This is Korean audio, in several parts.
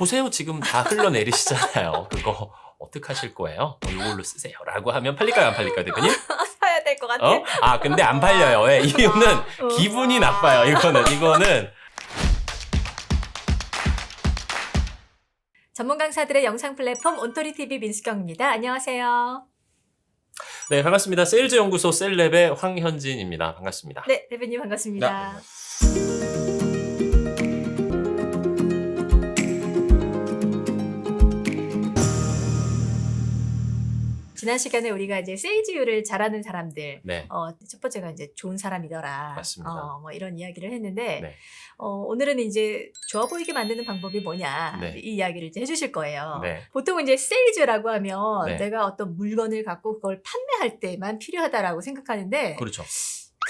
보세요. 지금 다 흘러내리시잖아요. 그거 어떡하실 거예요? 이걸로 쓰세요. 라고 하면 팔릴까요? 안 팔릴까요, 대표님? 사야 될 것 같아. 어? 아, 근데 안 팔려요. 왜? 이유는 기분이 나빠요. 이거는. 전문 강사들의 영상 플랫폼 온토리 TV 민수경입니다. 안녕하세요. 네, 반갑습니다. 세일즈 연구소 셀랩의 황현진입니다. 반갑습니다. 네, 대표님 반갑습니다. 지난 시간에 우리가 이제 세일즈율을 잘하는 사람들, 네. 첫 번째가 이제 좋은 사람이더라. 맞습니다. 뭐 이런 이야기를 했는데, 네. 오늘은 이제 좋아 보이게 만드는 방법이 뭐냐, 네. 이 이야기를 이제 해주실 거예요. 네. 보통은 이제 세일즈라고 하면 네. 내가 어떤 물건을 갖고 그걸 판매할 때만 필요하다라고 생각하는데, 그렇죠.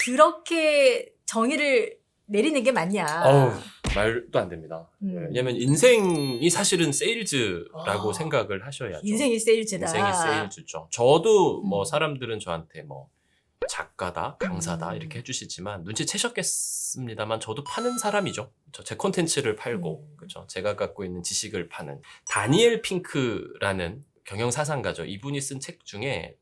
그렇게 정의를 내리는 게 맞냐. 말도 안 됩니다. 음. 왜냐면 인생이 사실은 세일즈라고 아. 생각을 하셔야죠. 인생이 세일즈다. 인생이 세일즈죠. 저도 뭐 음. 사람들은 저한테 뭐 작가다, 강사다 음. 이렇게 해주시지만 눈치채셨겠습니다만 저도 파는 사람이죠. 제 콘텐츠를 팔고 그죠. 제가 갖고 있는 지식을 파는 다니엘 핑크라는 경영사상가죠. 이분이 쓴 책 중에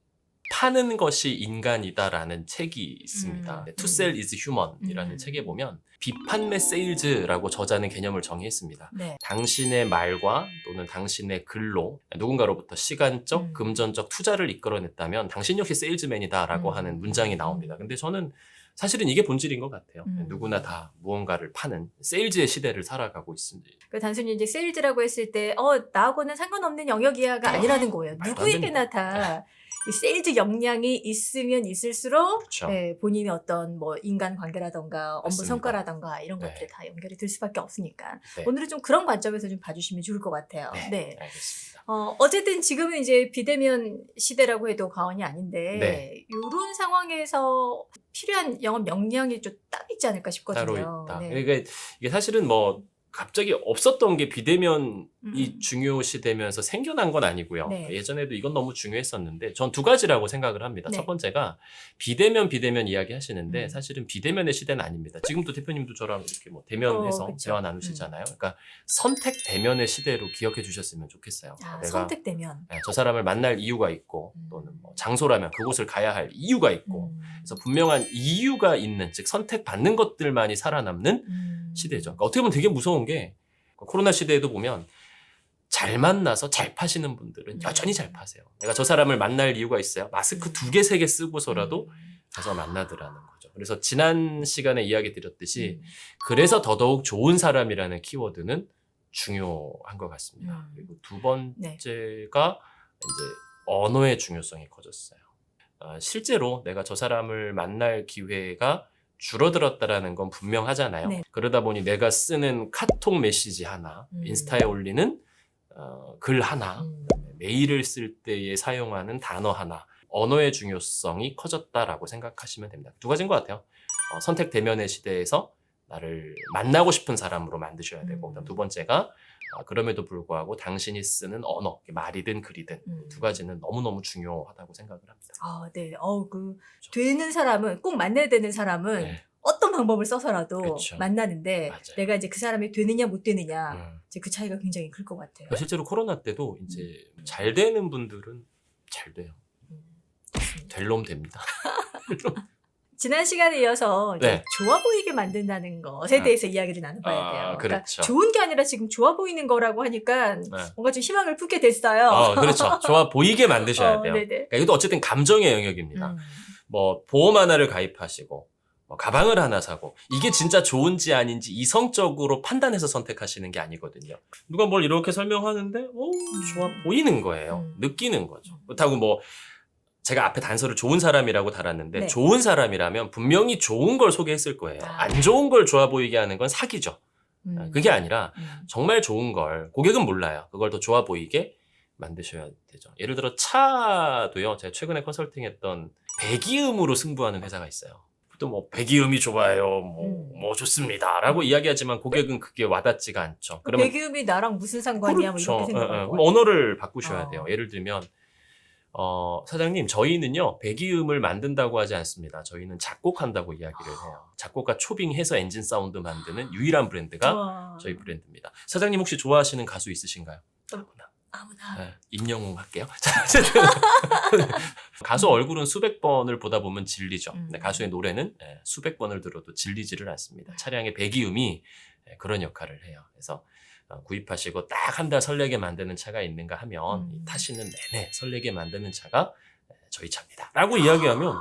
파는 것이 인간이다라는 책이 있습니다. To Sell is Human이라는 책에 보면 비판매 세일즈라고 저자는 개념을 정의했습니다. 네. 당신의 말과 또는 당신의 글로 누군가로부터 시간적, 금전적 투자를 이끌어냈다면 당신 역시 세일즈맨이다라고 하는 문장이 나옵니다. 근데 저는 사실은 이게 본질인 것 같아요. 누구나 다 무언가를 파는 세일즈의 시대를 살아가고 있습니다. 그 단순히 이제 세일즈라고 했을 때, 나하고는 상관없는 영역이야가 아니라는 거예요. 말도 안 누구에게나 다 이 세일즈 역량이 있으면 있을수록 그렇죠. 네, 본인의 어떤 뭐 인간 관계라던가 업무 맞습니다. 성과라던가 이런 네. 것들이 다 연결이 될 수밖에 없으니까 네. 오늘은 좀 그런 관점에서 좀 봐주시면 좋을 것 같아요. 네. 알겠습니다. 어쨌든 지금은 이제 비대면 시대라고 해도 과언이 아닌데 네. 이런 상황에서 필요한 영업 역량이 좀 따로 있지 않을까 싶거든요. 따로 있다. 네. 그러니까 이게 사실은 뭐 갑자기 없었던 게 비대면이 음. 중요시되면서 생겨난 건 아니고요. 네. 예전에도 이건 너무 중요했었는데 전 두 가지라고 생각을 합니다. 네. 첫 번째가 비대면 이야기 하시는데 음. 사실은 비대면의 시대는 아닙니다. 지금도 대표님도 저랑 이렇게 뭐 대면에서 그쵸. 대화 나누시잖아요. 그러니까 선택 대면의 시대로 기억해 주셨으면 좋겠어요. 내가 선택되면. 저 사람을 만날 이유가 있고 또는 뭐 장소라면 그곳을 가야 할 이유가 있고 그래서 분명한 이유가 있는 즉 선택받는 것들만이 살아남는 시대죠. 그러니까 어떻게 보면 되게 무서운 게 코로나 시대에도 보면 잘 만나서 잘 파시는 분들은 여전히 잘 파세요. 내가 저 사람을 만날 이유가 있어요. 마스크 2개, 3개 쓰고서라도 가서 만나더라는 거죠. 그래서 지난 시간에 이야기 드렸듯이 그래서 더더욱 좋은 사람이라는 키워드는 중요한 것 같습니다. 그리고 두 번째가 이제 언어의 중요성이 커졌어요. 실제로 내가 저 사람을 만날 기회가 줄어들었다라는 건 분명하잖아요. 네. 그러다 보니 내가 쓰는 카톡 메시지 하나, 인스타에 올리는 글 하나, 메일을 쓸 때에 사용하는 단어 하나, 언어의 중요성이 커졌다라고 생각하시면 됩니다. 두 가지인 것 같아요. 선택 대면의 시대에서 나를 만나고 싶은 사람으로 만드셔야 되고, 그다음 두 번째가 그럼에도 불구하고 당신이 쓰는 언어, 말이든 글이든 두 가지는 너무너무 중요하다고 생각을 합니다. 네. 되는 사람은, 꼭 만나야 되는 사람은 네. 어떤 방법을 써서라도 그쵸. 만나는데 맞아요. 내가 이제 그 사람이 되느냐 못 되느냐 이제 그 차이가 굉장히 클 것 같아요. 실제로 코로나 때도 이제 잘 되는 분들은 잘 돼요. 될 놈 됩니다. 지난 시간에 이어서 이제 네. 좋아 보이게 만든다는 것에 대해서 이야기를 나눠봐야 돼요. 그렇죠. 좋은 게 아니라 지금 좋아 보이는 거라고 하니까 뭔가 좀 희망을 품게 됐어요. 그렇죠. 좋아 보이게 만드셔야 돼요. 네네. 그러니까 이것도 어쨌든 감정의 영역입니다. 뭐 보험 하나를 가입하시고 뭐 가방을 하나 사고 이게 진짜 좋은지 아닌지 이성적으로 판단해서 선택하시는 게 아니거든요. 누가 뭘 이렇게 설명하는데 좋아 보이는 거예요. 느끼는 거죠. 그렇다고 뭐 제가 앞에 단서를 좋은 사람이라고 달았는데 네. 좋은 사람이라면 분명히 좋은 걸 소개했을 거예요. 안 좋은 걸 좋아 보이게 하는 건 사기죠. 그게 아니라 정말 좋은 걸 고객은 몰라요. 그걸 더 좋아 보이게 만드셔야 되죠. 예를 들어 차도요. 제가 최근에 컨설팅했던 배기음으로 승부하는 회사가 있어요. 또 뭐 배기음이 좋아요, 뭐 좋습니다라고 이야기하지만 고객은 그게 와닿지가 않죠. 그러면 배기음이 나랑 무슨 상관이야? 그렇죠. 뭐 이렇게 생각하고. 그럼 언어를 바꾸셔야 돼요. 예를 들면 사장님, 저희는요, 배기음을 만든다고 하지 않습니다. 저희는 작곡한다고 이야기를 해요. 작곡가 초빙해서 엔진 사운드 만드는 유일한 브랜드가 와. 저희 브랜드입니다. 사장님 혹시 좋아하시는 가수 있으신가요? 아무나. 네, 임영웅 할게요. 자, 어쨌든 가수 얼굴은 수백 번을 보다 보면 질리죠. 근데 가수의 노래는 수백 번을 들어도 질리지를 않습니다. 차량의 배기음이 그런 역할을 해요. 그래서 구입하시고 딱 한 달 설레게 만드는 차가 있는가 하면 타시는 내내 설레게 만드는 차가 저희 차입니다. 라고 이야기하면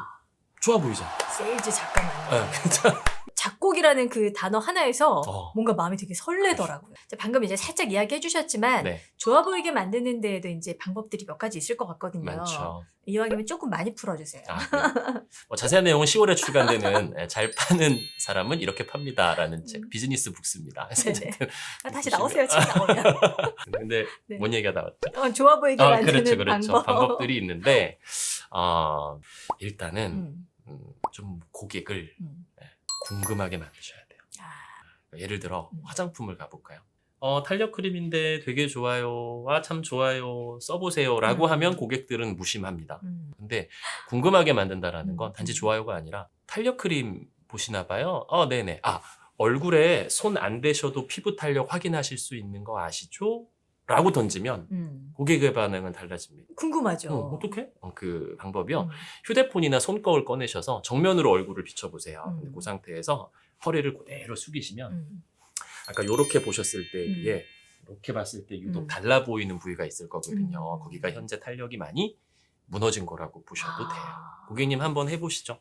좋아 보이잖아요. 세일즈 잠깐만요. 그쵸? 작곡이라는 그 단어 하나에서 어. 뭔가 마음이 되게 설레더라고요. 자, 방금 이제 살짝 이야기해 주셨지만 네, 좋아 보이게 만드는 데에도 이제 방법들이 몇 가지 있을 것 같거든요. 많죠. 이왕이면 조금 많이 풀어주세요. 네. 자세한 내용은 10월에 출간되는 잘 파는 사람은 이렇게 팝니다라는 책, 비즈니스 북스입니다. 그래서 네네. 어쨌든 다시 보시면- 나오세요, 책 나오면. 근데 네. 뭔 얘기가 나왔죠? 좋아 보이게 만드는 그렇죠. 방법. 방법들이 있는데 일단은 음. 좀 고객을 음. 궁금하게 만드셔야 돼요. 아, 예를 들어 화장품을 가볼까요? 탄력 크림인데 되게 좋아요. 참 좋아요. 써보세요라고 하면 고객들은 무심합니다. 근데 궁금하게 만든다라는 건 단지 좋아요가 아니라 탄력 크림 보시나 봐요. 네네. 얼굴에 손 안 대셔도 피부 탄력 확인하실 수 있는 거 아시죠? 라고 던지면 고객의 반응은 달라집니다. 궁금하죠. 어떻게? 그 방법이요. 휴대폰이나 손거울 꺼내셔서 정면으로 얼굴을 비춰보세요. 근데 그 상태에서 허리를 그대로 숙이시면 아까 요렇게 보셨을 때에 비해 이렇게 봤을 때 유독 달라 보이는 부위가 있을 거거든요. 거기가 현재 탄력이 많이 무너진 거라고 보셔도 돼요. 고객님 한번 해보시죠.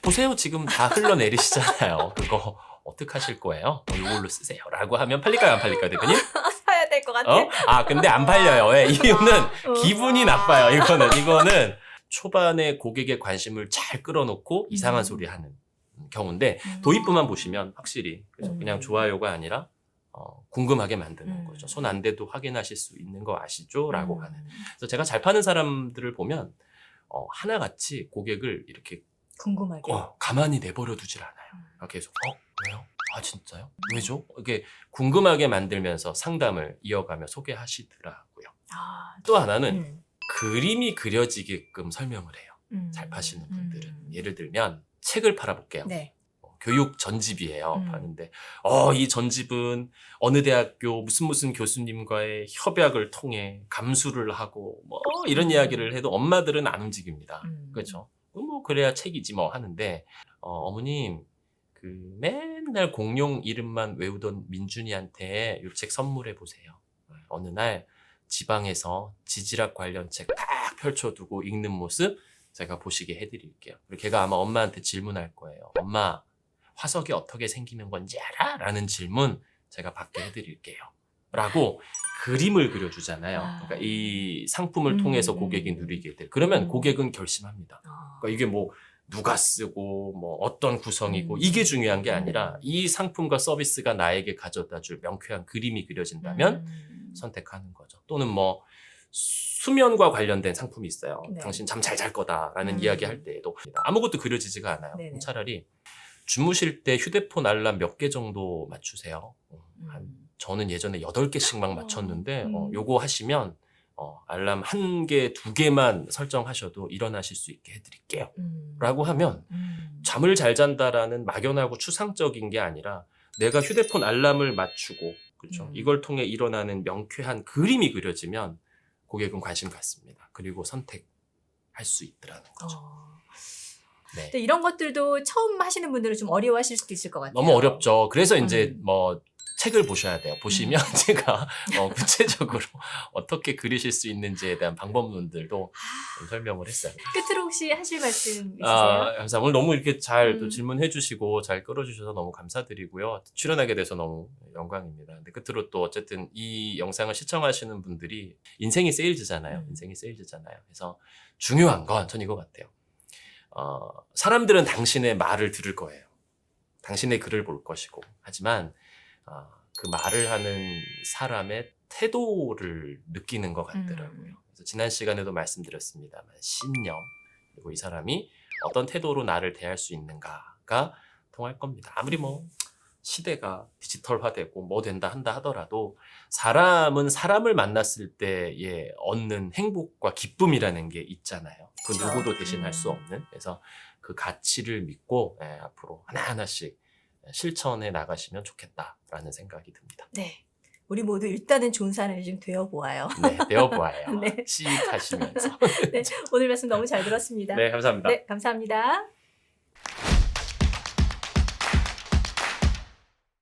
보세요. 지금 다 흘러내리시잖아요. 그거 어떡하실 거예요? 이걸로 쓰세요. 라고 하면 팔릴까요? 안 팔릴까요, 대표님? 사야 될 것 같아. 근데 안 팔려요. 왜? 이유는 기분이 나빠요. 이거는 초반에 고객의 관심을 잘 끌어놓고 이상한 소리 하는 경우인데 도입부만 보시면 확실히 그냥 좋아요가 아니라 궁금하게 만드는 거죠. 손 안 대도 확인하실 수 있는 거 아시죠? 라고 하는. 그래서 제가 잘 파는 사람들을 보면 하나같이 고객을 이렇게 궁금하게. 가만히 내버려 두질 않아요. 계속 왜요? 진짜요? 왜죠? 이게 궁금하게 만들면서 상담을 이어가며 소개하시더라고요. 또 하나는 그림이 그려지게끔 설명을 해요. 잘 파시는 분들은. 예를 들면 책을 팔아볼게요. 네. 교육 전집이에요. 파는데 이 전집은 어느 대학교 무슨 교수님과의 협약을 통해 감수를 하고 이런 이야기를 해도 엄마들은 안 움직입니다. 그렇죠? 그래야 책이지 하는데 어머님 그 맨날 공룡 이름만 외우던 민준이한테 이 책 선물해 보세요. 어느 날 지방에서 지질학 관련 책 딱 펼쳐두고 읽는 모습 제가 보시게 해드릴게요. 그리고 걔가 아마 엄마한테 질문할 거예요. 엄마, 화석이 어떻게 생기는 건지 알아? 라는 질문 제가 받게 해드릴게요. 라고 그림을 그려주잖아요. 그러니까 이 상품을 통해서 고객이 누리게 돼. 그러면 고객은 결심합니다. 그러니까 이게 누가 쓰고 어떤 구성이고 이게 중요한 게 아니라 이 상품과 서비스가 나에게 가져다 줄 명쾌한 그림이 그려진다면 선택하는 거죠. 또는 수면과 관련된 상품이 있어요. 네. 당신 잠 잘 잘 거다라는 이야기 할 때에도 아무것도 그려지지가 않아요. 네네. 차라리 주무실 때 휴대폰 알람 몇 개 정도 맞추세요. 저는 예전에 8개씩 막 맞췄는데 요거 하시면 알람 1개, 2개만 설정하셔도 일어나실 수 있게 해드릴게요. 라고 하면 잠을 잘 잔다라는 막연하고 추상적인 게 아니라 내가 휴대폰 알람을 맞추고 그렇죠. 이걸 통해 일어나는 명쾌한 그림이 그려지면 고객은 관심 갖습니다. 그리고 선택할 수 있더라는 거죠. 네. 근데 이런 것들도 처음 하시는 분들은 좀 어려워하실 수도 있을 것 같아요. 너무 어렵죠. 그래서 이제 책을 보셔야 돼요. 보시면 제가 구체적으로 어떻게 그리실 수 있는지에 대한 방법론들도 좀 설명을 했어요. 끝으로 혹시 하실 말씀 있으세요? 감사합니다. 오늘 너무 이렇게 잘 또 질문해 주시고 잘 끌어주셔서 너무 감사드리고요. 출연하게 돼서 너무 영광입니다. 근데 끝으로 또 어쨌든 이 영상을 시청하시는 분들이 인생이 세일즈잖아요. 인생이 세일즈잖아요. 그래서 중요한 건 전 이거 같아요. 사람들은 당신의 말을 들을 거예요. 당신의 글을 볼 것이고. 하지만 그 말을 하는 사람의 태도를 느끼는 것 같더라고요. 그래서 지난 시간에도 말씀드렸습니다만 신념 그리고 이 사람이 어떤 태도로 나를 대할 수 있는가가 통할 겁니다. 아무리 시대가 디지털화되고 뭐 된다 한다 하더라도 사람은 사람을 만났을 때에 얻는 행복과 기쁨이라는 게 있잖아요. 그 그쵸. 누구도 대신할 수 없는. 그래서 그 가치를 믿고 앞으로 하나하나씩 실천해 나가시면 좋겠다라는 생각이 듭니다. 네. 우리 모두 일단은 좋은 사람이 좀 되어보아요. 네, 배워보아요. 네. 씩 하시면서. 네. 오늘 말씀 너무 잘 들었습니다. 네, 감사합니다. 네, 감사합니다.